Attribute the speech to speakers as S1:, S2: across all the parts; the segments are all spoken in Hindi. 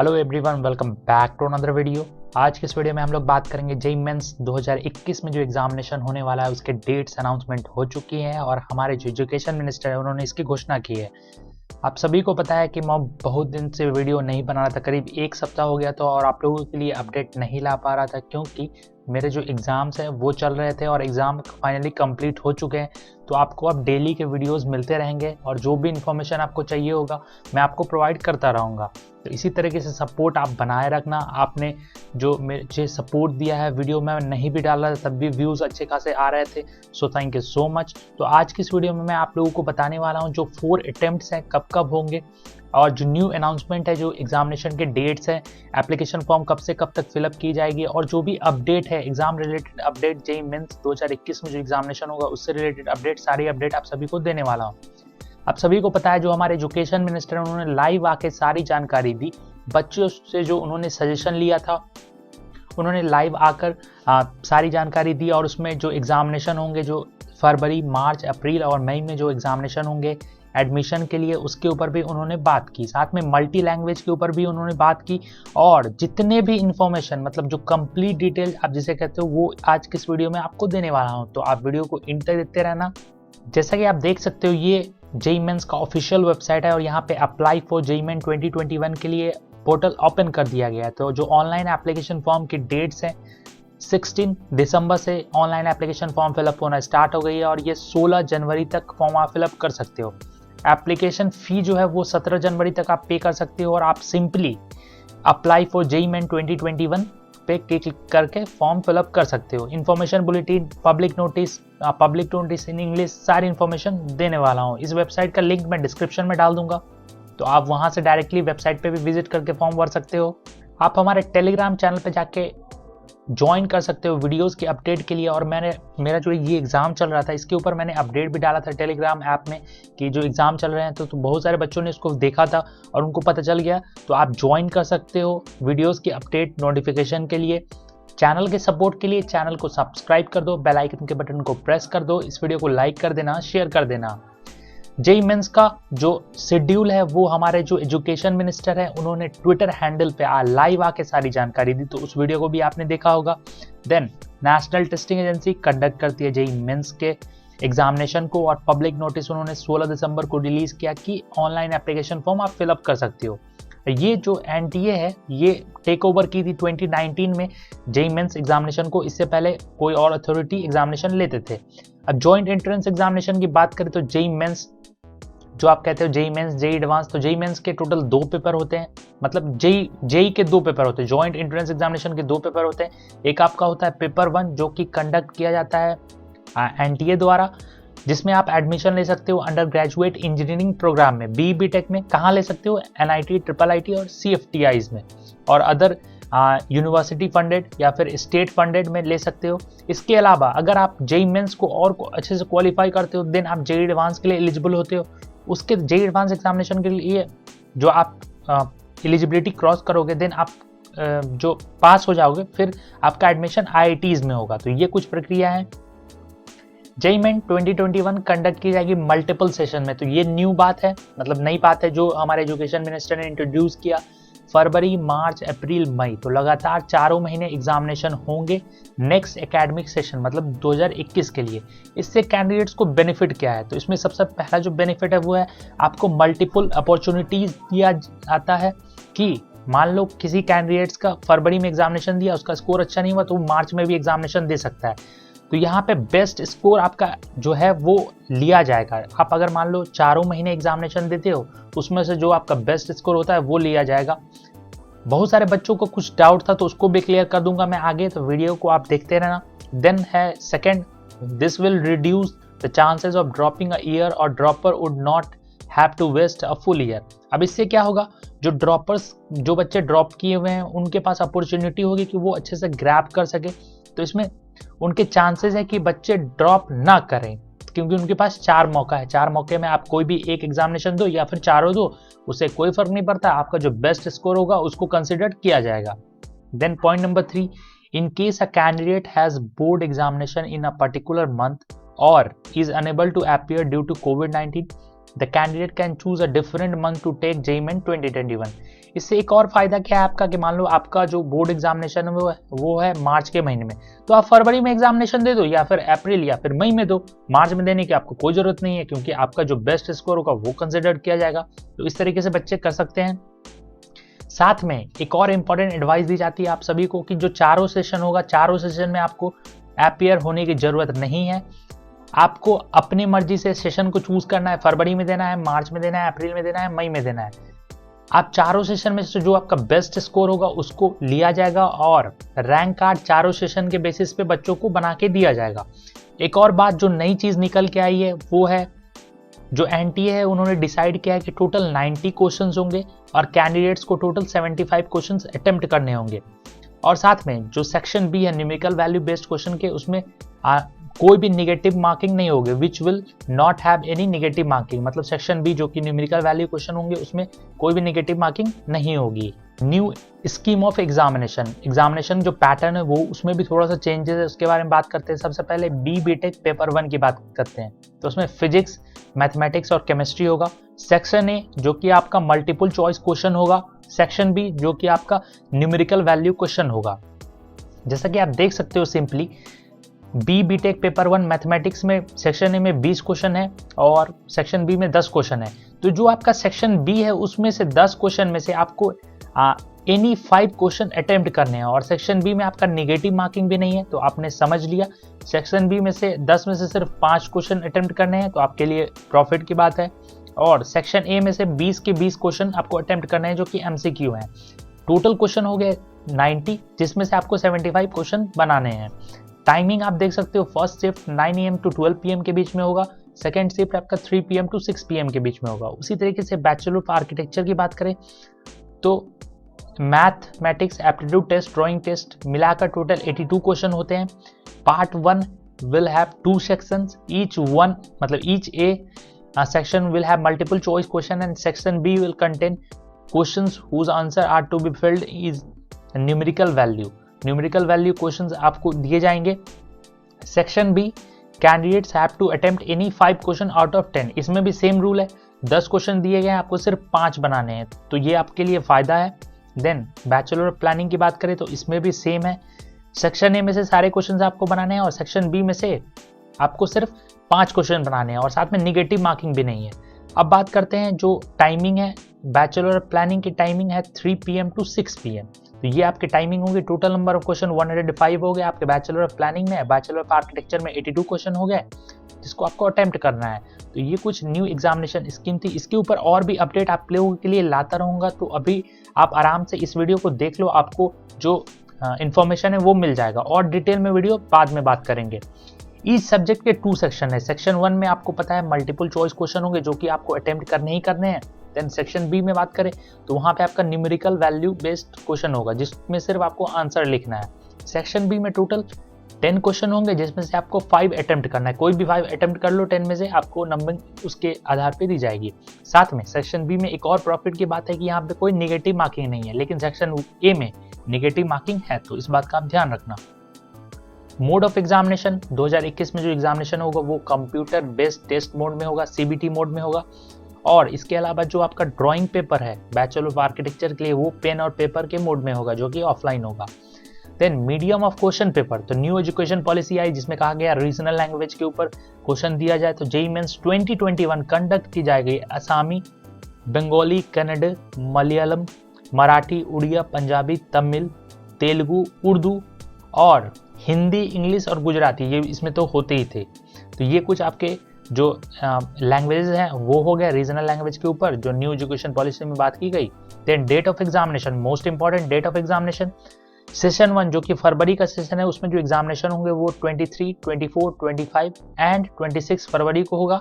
S1: Hello everyone, welcome back to another video. आज के इस वीडियो में हम लोग बात करेंगे जेईई मेंस 2021 में जो एग्जामिनेशन होने वाला है उसके डेट्स अनाउंसमेंट हो चुकी हैं और हमारे जो एजुकेशन मिनिस्टर है उन्होंने इसकी घोषणा की है। आप सभी को पता है कि मैं बहुत दिन से वीडियो नहीं बना रहा था, करीब एक सप्ताह हो गया था और आप लोगों के लिए अपडेट नहीं ला पा रहा था क्योंकि मेरे जो एग्ज़ाम्स हैं वो चल रहे थे और एग्ज़ाम फाइनली कंप्लीट हो चुके हैं। तो आपको अब डेली के वीडियोस मिलते रहेंगे और जो भी इन्फॉर्मेशन आपको चाहिए होगा मैं आपको प्रोवाइड करता रहूँगा। तो इसी तरीके से सपोर्ट आप बनाए रखना। आपने जो मुझे सपोर्ट दिया है, वीडियो में नहीं भी डाला तब भी व्यूज़ अच्छे खासे आ रहे थे, so thank you so much. तो आज की इस वीडियो में मैं आप लोगों को बताने वाला हूँ जो 4 अटेम्प्ट्स हैं कब कब होंगे और जो न्यू अनाउंसमेंट है, जो एग्जामिनेशन के डेट्स हैं, एप्लीकेशन फॉर्म कब से कब तक फिलअप की जाएगी और जो भी अपडेट है exam related update, JEE Mains 2021 में जो एग्जामिनेशन होगा उससे रिलेटेड अपडेट, सारी अपडेट आप सभी को देने वाला हूँ। आप सभी को पता है जो हमारे एजुकेशन मिनिस्टर हैं उन्होंने लाइव आके सारी जानकारी दी। बच्चों से जो उन्होंने सजेशन लिया था उन्होंने लाइव आकर सारी जानकारी दी और उसमें जो एग्जामिनेशन होंगे, जो फरवरी, मार्च, अप्रैल और मई में जो एग्जामिनेशन होंगे एडमिशन के लिए, उसके ऊपर भी उन्होंने बात की। साथ में मल्टी लैंग्वेज के ऊपर भी उन्होंने बात की और जितने भी इंफॉर्मेशन, मतलब जो कंप्लीट डिटेल आप जिसे कहते हो, वो आज के इस वीडियो में आपको देने वाला हूं। तो आप वीडियो को इंड तक देखते रहना। जैसा कि आप देख सकते हो, ये जेईई मेंस का ऑफिशियल वेबसाइट है और यहाँ पे अप्लाई फॉर जेईई मेन 2021 के लिए पोर्टल ओपन कर दिया गया है। तो जो ऑनलाइन एप्लीकेशन फॉर्म की डेट्स हैं, 16 दिसंबर से ऑनलाइन एप्लीकेशन फॉर्म फिलअप होना स्टार्ट हो गई है और ये 16 जनवरी तक फॉर्म आप फिलअप कर सकते हो। एप्लीकेशन फ़ी जो है वो 17 जनवरी तक आप पे कर सकते हो और आप simply apply for JEE Main 2021 पे क्लिक करके फॉर्म फिलअप कर सकते हो। Information bulletin, public notice in English, सारी इन्फॉर्मेशन देने वाला हूँ। इस वेबसाइट का लिंक मैं डिस्क्रिप्शन में डाल दूंगा, तो आप वहाँ से डायरेक्टली वेबसाइट पे भी विजिट करके फॉर्म भर सकते हो। आप हमारे टेलीग्राम चैनल पे जाके ज्वाइन कर सकते हो वीडियोस की अपडेट के लिए। और मेरा जो ये एग्ज़ाम चल रहा था इसके ऊपर मैंने अपडेट भी डाला था टेलीग्राम ऐप में कि जो एग्ज़ाम चल रहे हैं, तो बहुत सारे बच्चों ने इसको देखा था और उनको पता चल गया। तो आप ज्वाइन कर सकते हो वीडियोस की अपडेट नोटिफिकेशन के लिए। चैनल के सपोर्ट के लिए चैनल को सब्सक्राइब कर दो, बेल आइकन के बटन को प्रेस कर दो, इस वीडियो को लाइक कर देना, शेयर कर देना। जेईई मेंस का जो शेड्यूल है वो हमारे जो एजुकेशन मिनिस्टर है उन्होंने ट्विटर हैंडल पे लाइव आके सारी जानकारी दी, तो उस वीडियो को भी आपने देखा होगा। Then National Testing Agency conduct करती है जेईई मेंस के एग्जामिनेशन को और पब्लिक नोटिस उन्होंने 16 दिसंबर को रिलीज किया कि ऑनलाइन एप्लीकेशन फॉर्म आप फिलअप कर सकते हो। ये जो एनटीए है ये टेक ओवर की थी 2019 में जेईई मेंस एग्जामिनेशन को। इससे पहले कोई और अथॉरिटी एग्जामिनेशन लेते थे। अब जॉइंट एंट्रेंस एग्जामिनेशन की बात करें तो जेईई मेंस, जो आप कहते हो जेईई मेंस, जेईई एडवांस, तो जेईई मेंस के टोटल 2 पेपर होते हैं। मतलब जेईई के 2 पेपर होते हैं, जॉइंट एंट्रेंस एग्जामिनेशन के 2 पेपर होते हैं। एक आपका होता है पेपर 1 जो कि कंडक्ट किया जाता है एनटीए द्वारा, जिसमें आप एडमिशन ले सकते हो अंडर ग्रेजुएट इंजीनियरिंग प्रोग्राम में, बी टेक में। कहाँ ले सकते हो? एनआईटी, ट्रिपल आईटी और सीएफटीआईज में और अदर यूनिवर्सिटी फंडेड या फिर स्टेट फंडेड में ले सकते हो। इसके अलावा अगर आप जेईई मेंस को और अच्छे से क्वालिफाई करते हो देन आप जेईई एडवांस के लिए एलिजिबल होते हो। उसके जेईई एडवांस एग्जामिनेशन के लिए जो आप एलिजिबिलिटी क्रॉस करोगे देन आप जो पास हो जाओगे फिर आपका एडमिशन आईआईटीज में होगा। तो ये कुछ प्रक्रिया है। जेईई मेन 2021 कंडक्ट की जाएगी मल्टीपल सेशन में। तो ये न्यू बात है, मतलब नई बात है जो हमारे एजुकेशन मिनिस्टर ने इंट्रोड्यूस किया। फरवरी, मार्च, अप्रैल, मई, तो लगातार 4 महीने एग्जामिनेशन होंगे नेक्स्ट एकेडमिक सेशन, मतलब 2021 के लिए। इससे कैंडिडेट्स को बेनिफिट क्या है? तो इसमें सबसे पहला जो बेनिफिट है वो है आपको मल्टीपल अपॉर्चुनिटीज दिया जाता है कि मान लो किसी कैंडिडेट्स का फरवरी में एग्जामिनेशन दिया, उसका स्कोर अच्छा नहीं हुआ तो मार्च में भी एग्जामिनेशन दे सकता है। तो यहाँ पे बेस्ट स्कोर आपका जो है वो लिया जाएगा। आप अगर मान लो 4 महीने एग्जामिनेशन देते हो उसमें से जो आपका बेस्ट स्कोर होता है वो लिया जाएगा। बहुत सारे बच्चों को कुछ डाउट था तो उसको भी क्लियर कर दूंगा मैं आगे, तो वीडियो को आप देखते रहना। देन है second, this will reduce the chances of dropping a year और dropper would not have to waste a full year. अब इससे क्या होगा, जो ड्रॉपर्स, जो बच्चे ड्रॉप किए हुए हैं उनके पास अपॉर्चुनिटी होगी कि वो अच्छे से ग्रैब कर सके। तो इसमें उनके चांसेस है कि बच्चे ड्रॉप ना करें क्योंकि उनके पास 4 मौका है। 4 मौके में आप कोई भी एक एग्जामिनेशन दो या फिर चारों दो, उससे कोई फर्क नहीं पड़ता। आपका जो बेस्ट स्कोर होगा उसको कंसिडर किया जाएगा। Then point number 3, in case a candidate has board examination in a particular month और is unable to appear due to COVID-19, the candidate can choose a different month to take JEE Main 2021. इससे एक और फायदा क्या है आपका कि मान लो आपका जो बोर्ड एग्जामिनेशन है वो है मार्च के महीने में, तो आप फरवरी में एग्जामिनेशन दे दो या फिर अप्रैल या फिर मई में दो। मार्च में देने की आपको कोई जरूरत नहीं है क्योंकि आपका जो बेस्ट स्कोर होगा वो कंसिडर किया जाएगा। तो इस तरीके से बच्चे कर सकते हैं। साथ में एक और इंपॉर्टेंट एडवाइस दी जाती है आप सभी को कि जो चारों सेशन होगा, चारों सेशन में आपको अपियर होने की जरूरत नहीं है। आपको अपनी मर्जी से सेशन को चूज करना है, फरवरी में देना है, मार्च में देना है, अप्रैल में देना है, मई में देना है। आप चारों सेशन में से जो आपका बेस्ट स्कोर होगा उसको लिया जाएगा और रैंक कार्ड चारों सेशन के बेसिस पे बच्चों को बना के दिया जाएगा। एक और बात जो नई चीज निकल के आई है वो है जो एनटीए है उन्होंने डिसाइड किया है कि टोटल 90 क्वेश्चंस होंगे और कैंडिडेट्स को टोटल 75 क्वेश्चंस अटेम्प्ट करने होंगे। और साथ में जो सेक्शन बी है न्यूमेरिकल वैल्यू बेस्ड क्वेश्चन के, उसमें कोई भी निगेटिव मार्किंग नहीं होगी, which will not have any negative marking. मतलब सेक्शन बी जो कि न्यूमेरिकल वैल्यू क्वेश्चन होंगे उसमें कोई भी निगेटिव मार्किंग नहीं होगी। न्यू स्कीम ऑफ एग्जामिनेशन जो पैटर्न है वो उसमें भी थोड़ा सा चेंजेस है, उसके बारे में बात करते हैं। सबसे पहले बीटेक पेपर 1 की बात करते हैं तो उसमें फिजिक्स, मैथमेटिक्स और केमिस्ट्री होगा। सेक्शन ए जो कि आपका मल्टीपल चॉइस क्वेश्चन होगा। सेक्शन बी जो कि आपका न्यूमेरिकल वैल्यू क्वेश्चन होगा। जैसा कि आप देख सकते हो सिंपली बीटेक पेपर 1 मैथमेटिक्स में सेक्शन ए में 20 क्वेश्चन है और सेक्शन बी में 10 क्वेश्चन है। तो जो आपका सेक्शन बी है उसमें से 10 क्वेश्चन में से आपको एनी 5 क्वेश्चन अटेम्प्ट करने हैं और सेक्शन बी में आपका निगेटिव मार्किंग भी नहीं है। तो आपने समझ लिया, सेक्शन बी में से 10 में से सिर्फ 5 क्वेश्चन अटेम्प्ट करने हैं तो आपके लिए प्रॉफिट की बात है। और सेक्शन ए में से 20 के 20 क्वेश्चन आपको अटेम्प्ट करने हैं जो कि एमसीक्यू हैं। टोटल क्वेश्चन हो गए 90 जिसमें से आपको 75 क्वेश्चन बनाने हैं। टाइमिंग आप देख सकते हो, first shift 9 AM to 12 PM के बीच में होगा, सेकेंड शिफ्ट आपका 3 PM to 6 PM के बीच में होगा। उसी तरीके से बैचलर ऑफ आर्किटेक्चर की बात करें तो mathematics aptitude test, drawing test मिलाकर टोटल 82 क्वेश्चन होते हैं। Part 1 will have 2 sections, each a section will have multiple choice question and section B will contain questions whose answer are to be filled is numerical value questions आपको दिए जाएंगे। Section B candidates have to attempt any 5 question out of 10। इसमें भी सेम रूल है, 10 क्वेश्चन दिए गए हैं, आपको सिर्फ 5 बनाने हैं, तो ये आपके लिए फायदा है। देन बैचलर ऑफ प्लानिंग की बात करें तो इसमें भी सेम है, सेक्शन ए में से सारे क्वेश्चन आपको बनाने हैं और सेक्शन बी में से आपको सिर्फ 5 क्वेश्चन बनाने हैं और साथ में निगेटिव मार्किंग भी नहीं है। अब बात करते हैं जो टाइमिंग है, बैचलर ऑफ प्लानिंग की टाइमिंग है 3 PM to 6 PM। तो ये आपकी टाइमिंग होगी। टोटल नंबर ऑफ क्वेश्चन 105 हो गए आपके बैचलर ऑफ प्लानिंग में। बैचलर ऑफ आर्किटेक्चर में 82 क्वेश्चन हो गए जिसको आपको अटेम्प्ट करना है। तो ये कुछ न्यू एग्जामिनेशन स्कीम थी, इसके ऊपर और भी अपडेट आप लोगों के लिए लाता रहूंगा। तो अभी आप आराम से इस वीडियो को देख लो, आपको जो इन्फॉर्मेशन है वो मिल जाएगा और डिटेल में वीडियो बाद में बात करेंगे। इस सब्जेक्ट के 2 सेक्शन है। सेक्शन 1 में आपको पता है मल्टीपल चॉइस क्वेश्चन होंगे जो कि आपको अटेम्प्ट करने ही करने हैं। देन सेक्शन बी में बात करें तो वहां पे आपका न्यूमेरिकल वैल्यू बेस्ड क्वेश्चन होगा जिसमें सिर्फ आपको आंसर लिखना है। सेक्शन बी में टोटल 10 क्वेश्चन होंगे जिसमें से आपको 5 अटेम्प्ट करना है। कोई भी 5 अटेम्प्ट कर लो, 10 में से आपको नंबरिंग उसके आधार पे दी जाएगी। साथ में सेक्शन बी में एक और प्रॉफिट की बात है कि यहाँ पे कोई निगेटिव मार्किंग नहीं है, लेकिन सेक्शन ए में निगेटिव मार्किंग है, तो इस बात का आप ध्यान रखना। मोड ऑफ एग्जामिनेशन 2021 में जो एग्जामिनेशन होगा वो कंप्यूटर बेस्ड टेस्ट मोड में होगा, सीबीटी मोड में होगा। और इसके अलावा जो आपका ड्राइंग पेपर है बैचलर ऑफ आर्किटेक्चर के लिए वो पेन और पेपर के मोड में होगा जो कि ऑफलाइन होगा। Then medium of question paper, तो न्यू एजुकेशन पॉलिसी आई जिसमें कहा गया रीजनल लैंग्वेज के ऊपर क्वेश्चन दिया जाए। तो जेईई मेंस 2021 कंडक्ट की जाएगी असमी, बंगाली, कन्नड़, मलयालम, मराठी, उड़िया, पंजाबी, तमिल, तेलुगु, उर्दू और हिंदी, इंग्लिश और गुजराती, ये इसमें तो होते ही थे। तो ये कुछ आपके जो लैंग्वेजेस हैं वो हो गया रीजनल लैंग्वेज के ऊपर जो न्यू एजुकेशन पॉलिसी में बात की गई। Then date of examination, most important date of examination. Session 1 जो कि फरवरी का सेशन है उसमें जो एग्जामिनेशन होंगे वो 23, 24, 25 एंड 26 फरवरी को होगा।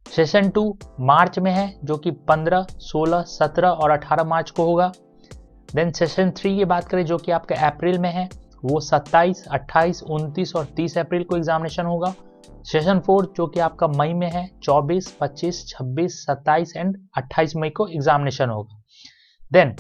S1: सेशन 2 मार्च में है जो कि 15, 16, 17 और 18 मार्च को होगा। देन सेशन 3 की बात करें जो कि आपका अप्रैल में है वो 27, 28, 29 और 30 अप्रैल को एग्जामिनेशन होगा। सेशन 4 जो कि आपका मई में है 24, 25, 26, 27 एंड 28 मई को एग्जामिनेशन होगा। देन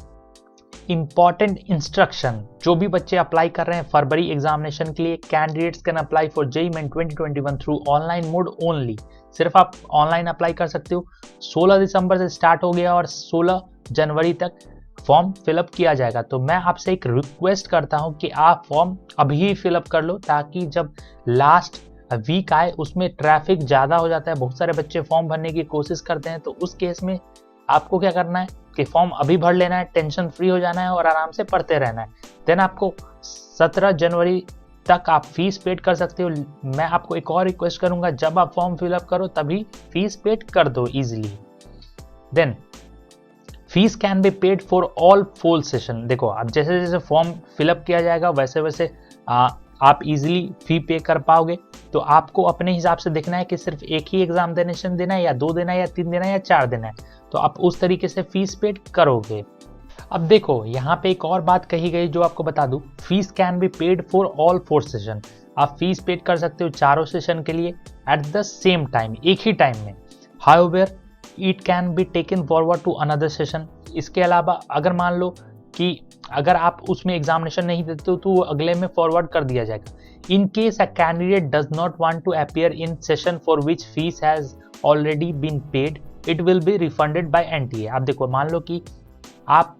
S1: इंपॉर्टेंट इंस्ट्रक्शन, जो भी बच्चे अप्लाई कर रहे हैं फरवरी एग्जामिनेशन के लिए, candidates can apply for JEE Main 2021 through online mode only. सिर्फ आप ऑनलाइन अप्लाई कर सकते हो। 16 दिसंबर से स्टार्ट हो गया और 16 जनवरी तक फॉर्म फिलअप किया जाएगा। तो मैं आपसे एक रिक्वेस्ट करता हूं कि आप फॉर्म अभी फिलअप कर लो, ताकि जब लास्ट वीक आए उसमें ट्रैफिक ज़्यादा हो जाता है, बहुत सारे बच्चे फॉर्म भरने की कोशिश करते हैं। तो उस केस में आपको क्या करना है कि फॉर्म अभी भर लेना है, टेंशन फ्री हो जाना है और आराम से पढ़ते रहना है। देन आपको 17 जनवरी तक आप फीस पेड कर सकते हो। मैं आपको एक और रिक्वेस्ट करूंगा, जब आप फॉर्म फिलअप करो तभी फीस पेड कर दो easily. Then fees can be paid for all 4 session. देखो, अब जैसे जैसे फॉर्म फिलअप किया जाएगा वैसे वैसे आप इजीली फी पे कर पाओगे। तो आपको अपने हिसाब से देखना है कि सिर्फ एक ही एग्जामिनेशन देना है या 2 देना है या 3 देना है या 4 देना है, तो आप उस तरीके से फीस पेड करोगे। अब देखो, यहाँ पे एक और बात कही गई जो आपको बता दूं, fees can be paid for all 4 session. आप फीस पेड कर सकते हो चारों सेशन के लिए एट द सेम टाइम, एक ही टाइम में। However it can be taken forward to another session. इसके अलावा अगर मान लो कि अगर आप उसमें एग्जामिनेशन नहीं देते हो तो वो अगले में फॉरवर्ड कर दिया जाएगा। In case a candidate does not want to appear in session for which fees has already been paid, it will be refunded by NTA. आप देखो, मान लो कि आप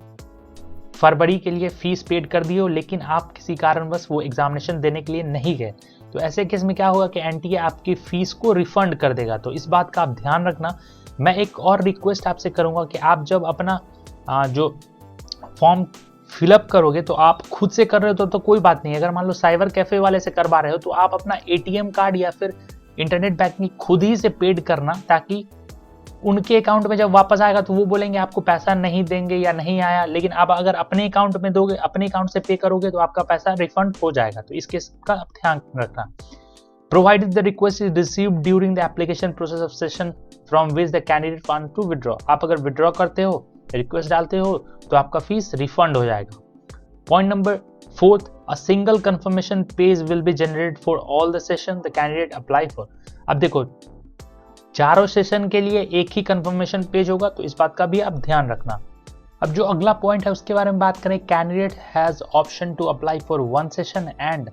S1: फरवरी के लिए फीस पेड कर दिए हो, लेकिन आप किसी कारणवश वो एग्जामिनेशन देने के लिए नहीं गए, तो ऐसे केस में क्या होगा कि एनटीए आपकी फीस को रिफंड कर देगा। तो इस बात का आप ध्यान रखना। मैं एक और रिक्वेस्ट आपसे करूंगा कि आप जब अपना जो फॉर्म फिलअप करोगे तो आप खुद से कर रहे हो तो कोई बात नहीं। अगर मान लो साइबर कैफे वाले से करवा रहे हो तो आप अपना एटीएम कार्ड या फिर इंटरनेट बैंकिंग खुद ही से पेड करना, ताकि उनके अकाउंट में जब वापस आएगा तो वो बोलेंगे आपको पैसा नहीं देंगे या नहीं आया। लेकिन आप अगर अपने अकाउंट में दोगे, अपने अकाउंट से पे करोगे तो आपका पैसा रिफंड हो जाएगा। तो इसके का ध्यान रखना। Provided the request is received during the application process of session from which the candidate want to withdraw. आप अगर विड्रॉ करते हो, रिक्वेस्ट डालते हो, तो आपका फीस रिफंड हो जाएगा। Point number 4, a single confirmation page will be generated for all the session the candidate apply for. अब देखो, चारों सेशन के लिए एक ही कंफर्मेशन पेज होगा, तो इस बात का भी आप ध्यान रखना। अब जो अगला पॉइंट है उसके बारे में बात करें, candidate has option to apply for 1 session and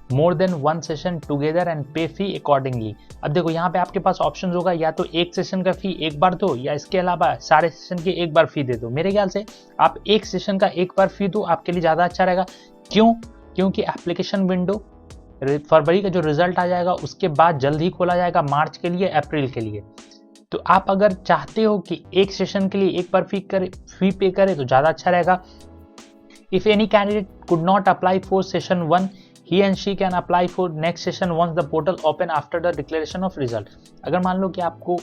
S1: more than 1 session together and pay fee accordingly. अब देखो, यहाँ पे आपके पास ऑप्शन होगा, या तो एक सेशन का फी एक बार दो, या इसके अलावा सारे सेशन की एक बार फी दे दो। मेरे ख्याल से आप एक सेशन का एक बार फी दो, आपके लिए ज़्यादा अच्छा रहेगा। क्यों? क्योंकि एप्लीकेशन विंडो फरवरी का जो रिजल्ट आ जाएगा उसके बाद जल्द ही खोला जाएगा, मार्च के लिए, अप्रैल के लिए। तो आप अगर चाहते हो कि एक सेशन के लिए एक बार फी पे करे तो ज़्यादा अच्छा रहेगा। If any candidate could not apply for session 1, he and she can apply for next session once the portal open after the declaration of result। अगर मान लो कि आपको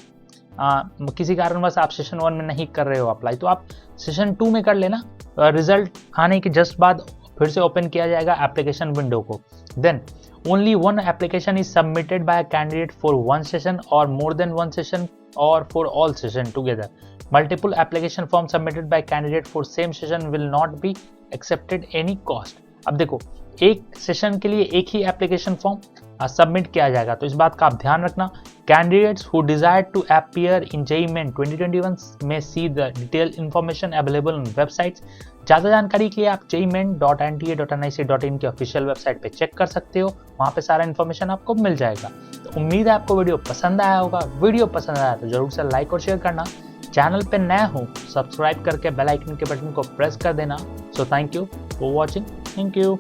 S1: किसी कारणवश आप सेशन 1 में नहीं कर रहे हो अप्लाई, तो आप सेशन 2 में कर लेना। रिजल्ट आने के जस्ट बाद फिर से ओपन किया जाएगा एप्लीकेशन विंडो को। Then only 1 application is submitted by a candidate for 1 session or more than 1 session or for all session together. Multiple application form submitted by candidate for same session will not be accepted any cost. अब देखो, एक सेशन के लिए एक ही एप्लीकेशन फॉर्म सबमिट किया जाएगा, तो इस बात का आप ध्यान रखना। Candidates who desire to appear in JEE Main 2021 में see the detail information available on websites. ज़्यादा जानकारी के लिए आप jeimen.nta.nic.in की ऑफिशियल वेबसाइट पे चेक कर सकते हो, वहाँ पे सारा इन्फॉर्मेशन आपको मिल जाएगा। तो उम्मीद है आपको वीडियो पसंद आया होगा। वीडियो पसंद आया तो जरूर से लाइक और शेयर करना। चैनल पे नए हो सब्सक्राइब करके बेल आइकन के बटन को प्रेस कर देना। So thank you for watching. Thank you.